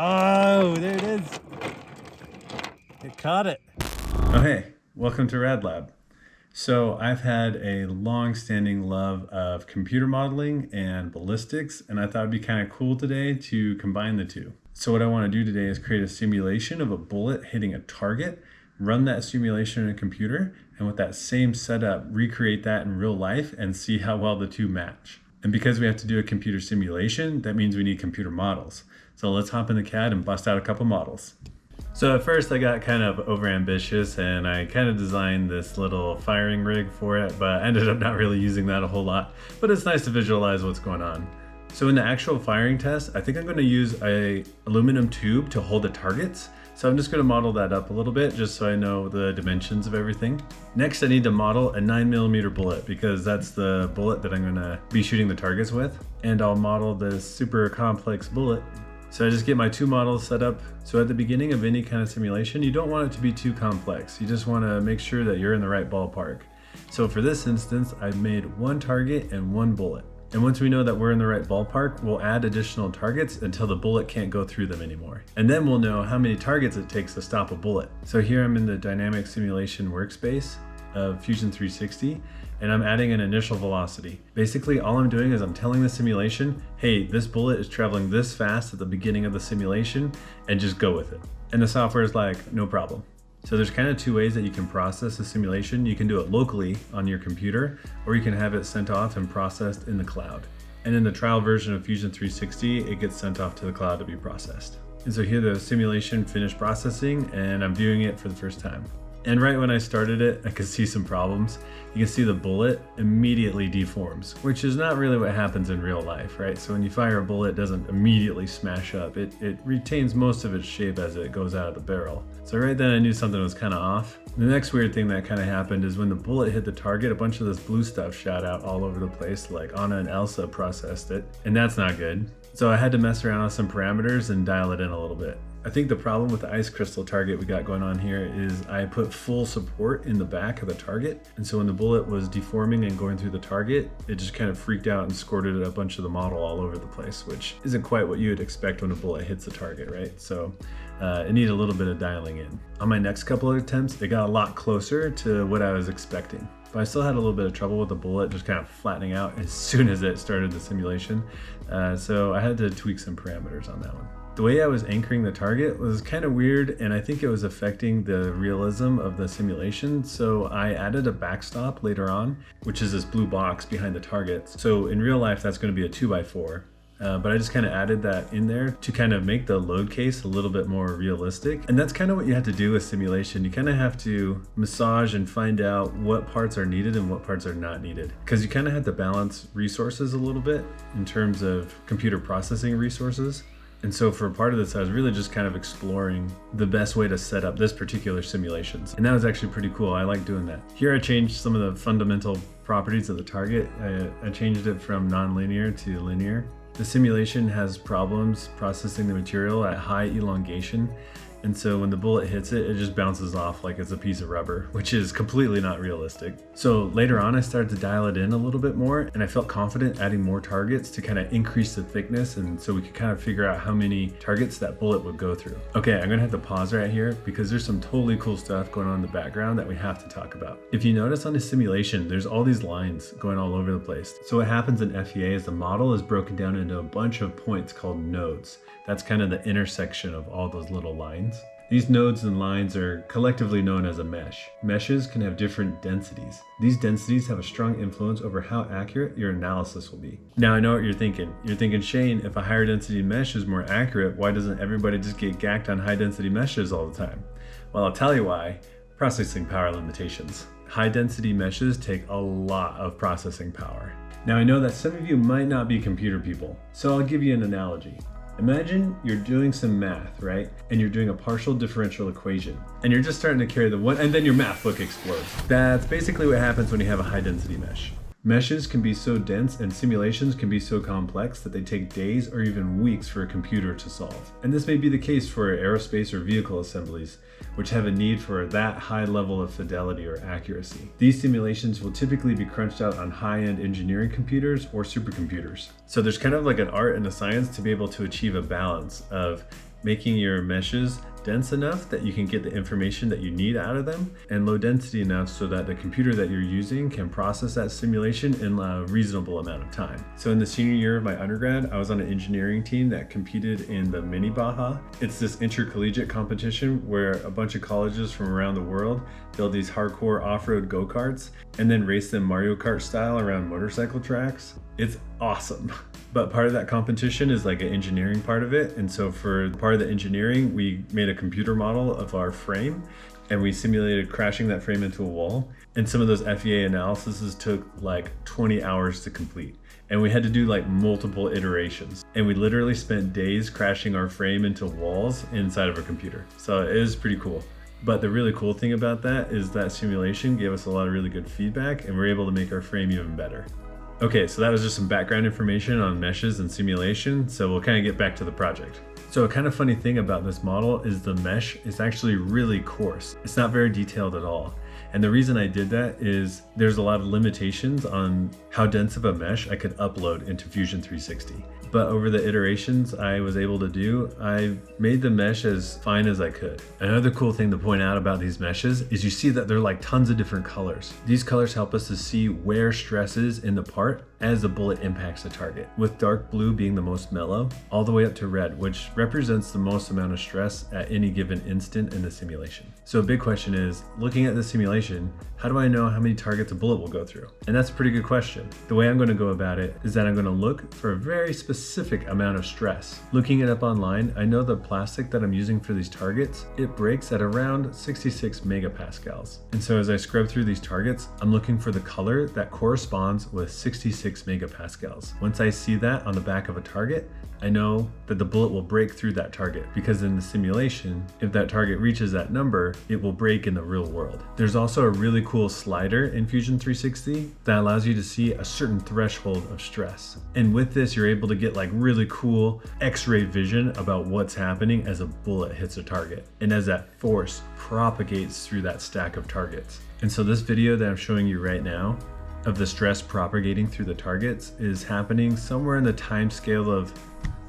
Oh, there it is. It caught it. Oh, hey, welcome to Rad Lab. So I've had a long-standing love of computer modeling and ballistics, and I thought it'd be kind of cool today to combine the two. So what I want to do today is create a simulation of a bullet hitting a target, run that simulation in a computer, and with that same setup, recreate that in real life and see how well the two match. And because we have to do a computer simulation, that means we need computer models. So let's hop in the CAD and bust out a couple models. So at first I got kind of overambitious and I kind of designed this little firing rig for it, but I ended up not really using that a whole lot. But it's nice to visualize what's going on. So in the actual firing test, I think I'm going to use a aluminum tube to hold the targets. So I'm just going to model that up a little bit just so I know the dimensions of everything. Next, I need to model a 9mm bullet because that's the bullet that I'm going to be shooting the targets with. And I'll model this super complex bullet. So I just get my two models set up. So at the beginning of any kind of simulation, you don't want it to be too complex. You just want to make sure that you're in the right ballpark. So for this instance, I've made one target and one bullet. And once we know that we're in the right ballpark, we'll add additional targets until the bullet can't go through them anymore. And then we'll know how many targets it takes to stop a bullet. So here I'm in the dynamic simulation workspace of Fusion 360, and I'm adding an initial velocity. Basically, all I'm doing is I'm telling the simulation, hey, this bullet is traveling this fast at the beginning of the simulation, and just go with it. And the software is like, no problem. So there's kind of two ways that you can process a simulation. You can do it locally on your computer, or you can have it sent off and processed in the cloud. And in the trial version of Fusion 360, it gets sent off to the cloud to be processed. And so here the simulation finished processing, and I'm viewing it for the first time. And right when I started it, I could see some problems. You can see the bullet immediately deforms, which is not really what happens in real life, right? So when you fire a bullet, it doesn't immediately smash up. It retains most of its shape as it goes out of the barrel. So right then I knew something was kind of off. The next weird thing that kind of happened is when the bullet hit the target, a bunch of this blue stuff shot out all over the place, like Anna and Elsa processed it, and that's not good. So I had to mess around with some parameters and dial it in a little bit. I think the problem with the ice crystal target we got going on here is I put full support in the back of the target. And so when the bullet was deforming and going through the target, it just kind of freaked out and squirted a bunch of the model all over the place, which isn't quite what you would expect when a bullet hits the target, right? So it needed a little bit of dialing in. On my next couple of attempts, it got a lot closer to what I was expecting. But I still had a little bit of trouble with the bullet just kind of flattening out as soon as it started the simulation. So I had to tweak some parameters on that one. The way I was anchoring the target was kind of weird, and I think it was affecting the realism of the simulation. So I added a backstop later on, which is this blue box behind the targets. So in real life, that's going to be a 2x4. But I just kind of added that in there to kind of make the load case a little bit more realistic. And that's kind of what you have to do with simulation. You kind of have to massage and find out what parts are needed and what parts are not needed. Because you kind of have to balance resources a little bit in terms of computer processing resources. And so for part of this, I was really just kind of exploring the best way to set up this particular simulations. And that was actually pretty cool. I like doing that. Here I changed some of the fundamental properties of the target. I changed it from non-linear to linear. The simulation has problems processing the material at high elongation. And so when the bullet hits it, it just bounces off like it's a piece of rubber, which is completely not realistic. So later on, I started to dial it in a little bit more, and I felt confident adding more targets to kind of increase the thickness, and so we could kind of figure out how many targets that bullet would go through. Okay, I'm gonna have to pause right here because there's some totally cool stuff going on in the background that we have to talk about. If you notice on the simulation, there's all these lines going all over the place. So what happens in FEA is the model is broken down into a bunch of points called nodes. That's kind of the intersection of all those little lines. These nodes and lines are collectively known as a mesh. Meshes can have different densities. These densities have a strong influence over how accurate your analysis will be. Now I know what you're thinking. You're thinking, Shane, if a higher density mesh is more accurate, why doesn't everybody just get gacked on high density meshes all the time? Well, I'll tell you why. Processing power limitations. High density meshes take a lot of processing power. Now I know that some of you might not be computer people, so I'll give you an analogy. Imagine you're doing some math, right? And you're doing a partial differential equation. And you're just starting to carry the one, and then your math book explodes. That's basically what happens when you have a high density mesh. Meshes can be so dense and simulations can be so complex that they take days or even weeks for a computer to solve. And this may be the case for aerospace or vehicle assemblies, which have a need for that high level of fidelity or accuracy. These simulations will typically be crunched out on high-end engineering computers or supercomputers. So there's kind of like an art and a science to be able to achieve a balance of making your meshes dense enough that you can get the information that you need out of them, and low density enough so that the computer that you're using can process that simulation in a reasonable amount of time. So in the senior year of my undergrad, I was on an engineering team that competed in the Mini Baja. It's this intercollegiate competition where a bunch of colleges from around the world build these hardcore off-road go-karts and then race them Mario Kart style around motorcycle tracks. It's awesome. But part of that competition is like an engineering part of it. And so for part of the engineering, we made a computer model of our frame and we simulated crashing that frame into a wall. And some of those FEA analyses took like 20 hours to complete. And we had to do like multiple iterations. And we literally spent days crashing our frame into walls inside of a computer. So it is pretty cool. But the really cool thing about that is that simulation gave us a lot of really good feedback and we're able to make our frame even better. Okay, so that was just some background information on meshes and simulation, so we'll kind of get back to the project. So a kind of funny thing about this model is the mesh is actually really coarse. It's not very detailed at all. And the reason I did that is there's a lot of limitations on how dense of a mesh I could upload into Fusion 360. But over the iterations I was able to do, I made the mesh as fine as I could. Another cool thing to point out about these meshes is you see that they're like tons of different colors. These colors help us to see where stress is in the part as the bullet impacts the target, with dark blue being the most mellow, all the way up to red, which represents the most amount of stress at any given instant in the simulation. So a big question is, looking at the simulation, how do I know how many targets a bullet will go through? And that's a pretty good question. The way I'm going to go about it is that I'm going to look for a very specific amount of stress. Looking it up online, I know the plastic that I'm using for these targets, it breaks at around 66 megapascals. And so as I scrub through these targets, I'm looking for the color that corresponds with 66 megapascals. Once I see that on the back of a target, I know that the bullet will break through that target, because in the simulation, if that target reaches that number, it will break in the real world. There's also a really cool slider in Fusion 360 that allows you to see a certain threshold of stress. And with this, you're able to get like really cool X-ray vision about what's happening as a bullet hits a target and as that force propagates through that stack of targets. And so this video that I'm showing you right now of the stress propagating through the targets is happening somewhere in the time scale of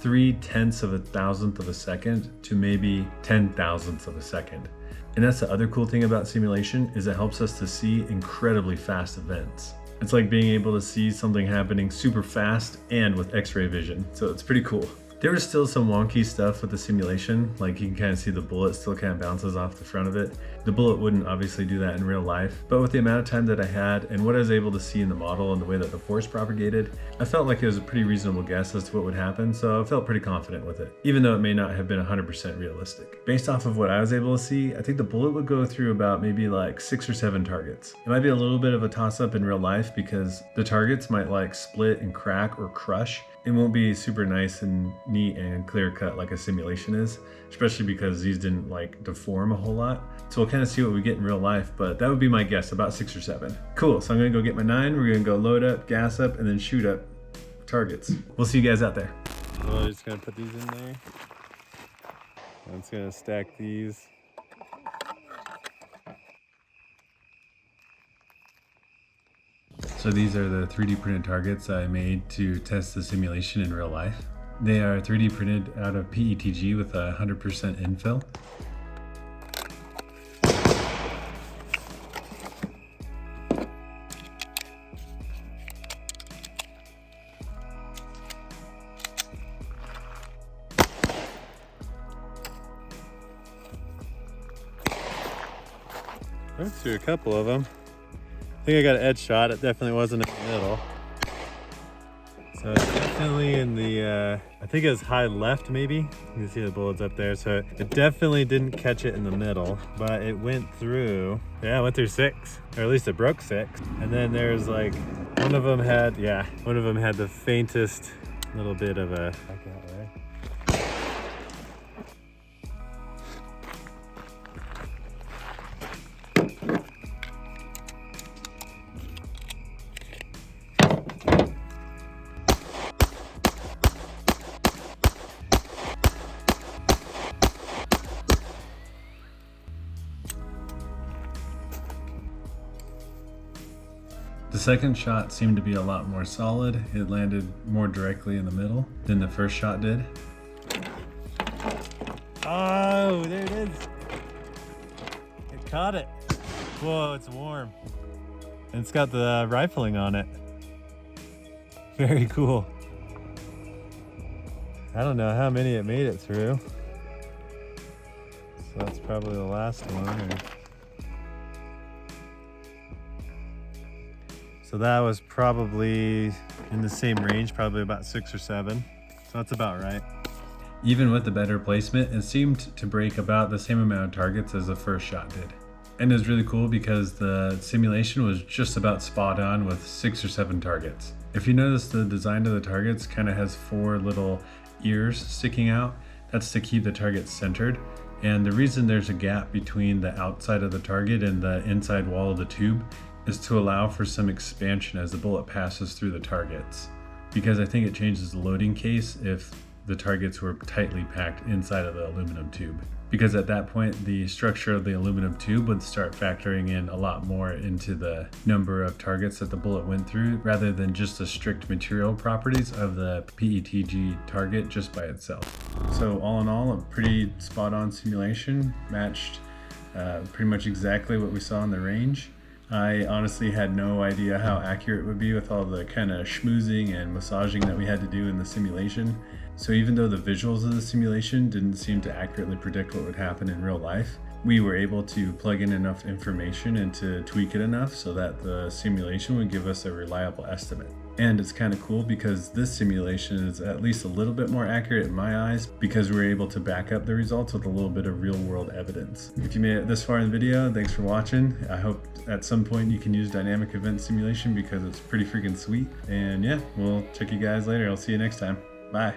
0.3 of a thousandth of a second to maybe 10,000ths of a second. And that's the other cool thing about simulation, is it helps us to see incredibly fast events. It's like being able to see something happening super fast and with X-ray vision. So it's pretty cool. There was still some wonky stuff with the simulation, like you can kind of see the bullet still kind of bounces off the front of it. The bullet wouldn't obviously do that in real life, but with the amount of time that I had and what I was able to see in the model and the way that the force propagated, I felt like it was a pretty reasonable guess as to what would happen, so I felt pretty confident with it, even though it may not have been 100% realistic. Based off of what I was able to see, I think the bullet would go through about maybe like 6 or 7 targets. It might be a little bit of a toss-up in real life because the targets might like split and crack or crush. It won't be super nice and neat and clear cut like a simulation is, especially because these didn't like deform a whole lot. So we'll kind of see what we get in real life, but that would be my guess, about 6 or 7. Cool, so I'm gonna go get my 9, we're gonna go load up, gas up, and then shoot up targets. We'll see you guys out there. So I'm just gonna put these in there. I'm just gonna stack these. So these are the 3D printed targets I made to test the simulation in real life. They are 3D printed out of PETG with 100% infill. Let's do a couple of them. I think I got an edge shot. It definitely wasn't in the middle. So it's definitely in the, I think it was high left maybe. You can see the bullets up there. So it definitely didn't catch it in the middle, but it went through, yeah, it went through 6, or at least it broke 6. And then there's like, one of them had the faintest little bit of a, like that way. The second shot seemed to be a lot more solid. It landed more directly in the middle than the first shot did. Oh, there it is. It caught it. Whoa, it's warm. And it's got the rifling on it. Very cool. I don't know how many it made it through. So that's probably the last one. So that was probably in the same range, probably about 6 or 7. So that's about right. Even with the better placement, it seemed to break about the same amount of targets as the first shot did. And it was really cool because the simulation was just about spot on with 6 or 7 targets. If you notice, the design of the targets kind of has 4 little ears sticking out. That's to keep the target centered. And the reason there's a gap between the outside of the target and the inside wall of the tube is to allow for some expansion as the bullet passes through the targets. Because I think it changes the loading case if the targets were tightly packed inside of the aluminum tube. Because at that point, the structure of the aluminum tube would start factoring in a lot more into the number of targets that the bullet went through, rather than just the strict material properties of the PETG target just by itself. So all in all, a pretty spot on simulation, matched pretty much exactly what we saw in the range. I honestly had no idea how accurate it would be with all the kind of schmoozing and massaging that we had to do in the simulation. So even though the visuals of the simulation didn't seem to accurately predict what would happen in real life, we were able to plug in enough information and to tweak it enough so that the simulation would give us a reliable estimate. And it's kind of cool because this simulation is at least a little bit more accurate in my eyes because we were able to back up the results with a little bit of real world evidence. If you made it this far in the video, thanks for watching. I hope at some point you can use dynamic event simulation because it's pretty freaking sweet. And yeah, we'll check you guys later. I'll see you next time. Bye.